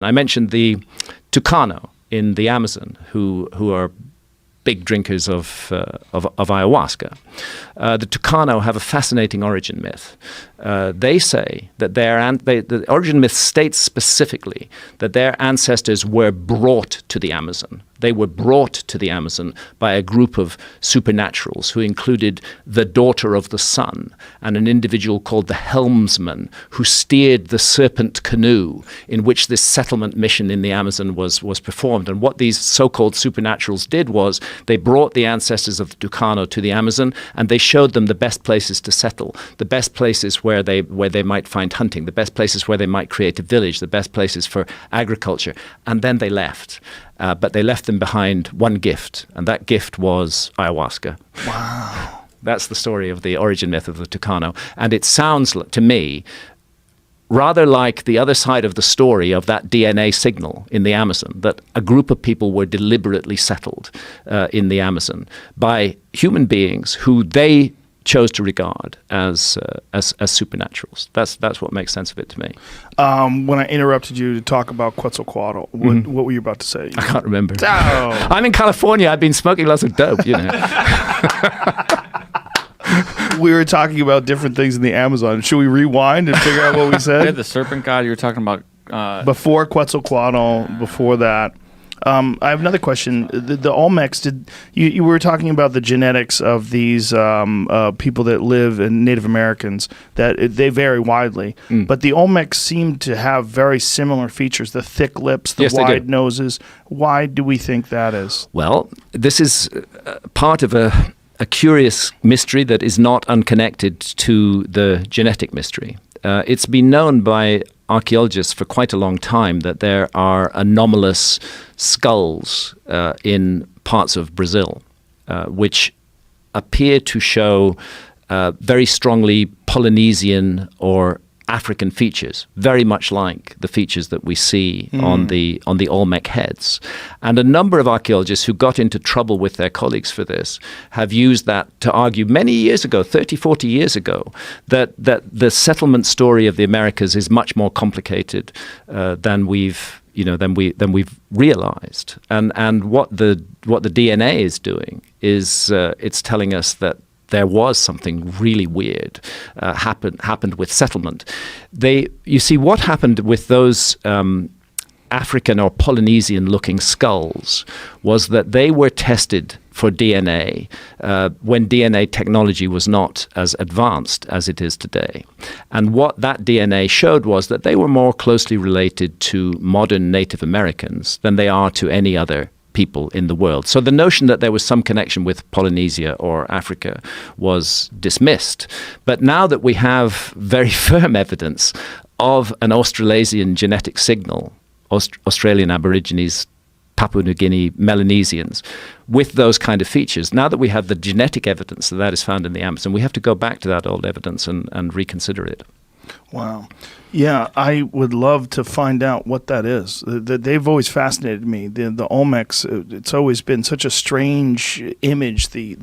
I mentioned the Tucano in the Amazon, who are big drinkers of ayahuasca. The Tucano have a fascinating origin myth. They say that the origin myth states specifically that their ancestors were brought to the Amazon. They were brought to the Amazon by a group of supernaturals who included the daughter of the sun and an individual called the helmsman who steered the serpent canoe in which this settlement mission in the Amazon was performed. And what these so-called supernaturals did was they brought the ancestors of the Tucano to the Amazon and they showed them the best places to settle, the best places where they might find hunting, the best places where they might create a village, the best places for agriculture. And then they left. But they left them behind one gift, and that gift was ayahuasca. Wow. That's the story of the origin myth of the Tucano. And it sounds to me rather like the other side of the story of that DNA signal in the Amazon, that a group of people were deliberately settled in the Amazon by human beings who they chose to regard as supernaturals. That's what makes sense of it to me. When I interrupted you to talk about Quetzalcoatl, what were you about to say? I can't remember. Oh. I'm in California. I've been smoking lots of dope, you know. We were talking about different things in the Amazon. Should we rewind and figure out what we said? Yeah, the serpent god you were talking about. Before Quetzalcoatl, before that. I have another question. The Olmecs, you were talking about the genetics of these people that live in Native Americans, that they vary widely. But the Olmecs seem to have very similar features, the thick lips, the wide noses. Why do we think that is? Well, this is part of a curious mystery that is not unconnected to the genetic mystery. It's been known by archaeologists for quite a long time that there are anomalous skulls in parts of Brazil, which appear to show very strongly Polynesian or African features, very much like the features that we see on the Olmec heads. And a number of archaeologists who got into trouble with their colleagues for this have used that to argue many years ago, 30, 40 years ago, that the settlement story of the Americas is much more complicated than we've realized. And what the DNA is doing is it's telling us that there was something really weird happened with settlement. You see, what happened with those African or Polynesian-looking skulls was that they were tested for DNA when DNA technology was not as advanced as it is today. And what that DNA showed was that they were more closely related to modern Native Americans than they are to any other people in the world. So the notion that there was some connection with Polynesia or Africa was dismissed. But now that we have very firm evidence of an Australasian genetic signal, Australian Aborigines, Papua New Guinea, Melanesians, with those kind of features, now that we have the genetic evidence that is found in the Amazon, we have to go back to that old evidence and reconsider it. Wow. Yeah, I would love to find out what that is. They've always fascinated me. The Olmecs, it's always been such a strange image, the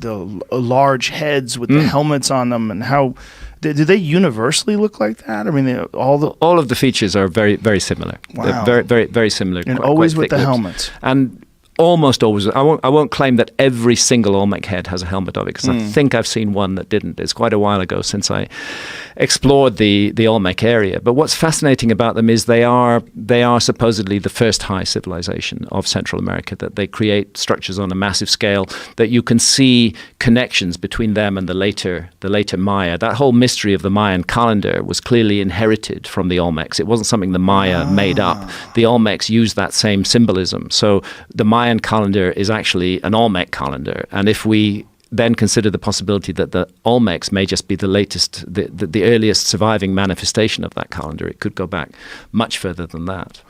large heads with the helmets on them, and how do they universally look like that? I mean, all of the features are very, very similar. Wow. They're very, very, very similar. And always with the helmets. And almost always. I won't claim that every single Olmec head has a helmet of it, because I think I've seen one that didn't. It's quite a while ago since I explored the Olmec area. But what's fascinating about them is they are supposedly the first high civilization of Central America, that they create structures on a massive scale, that you can see connections between them and the later Maya. That whole mystery of the Mayan calendar was clearly inherited from the Olmecs. It wasn't something the Maya made up. The Olmecs used that same symbolism. So the Mayan calendar is actually an Olmec calendar. And if we then consider the possibility that the Olmecs may just be the latest, the earliest surviving manifestation of that calendar, it could go back much further than that.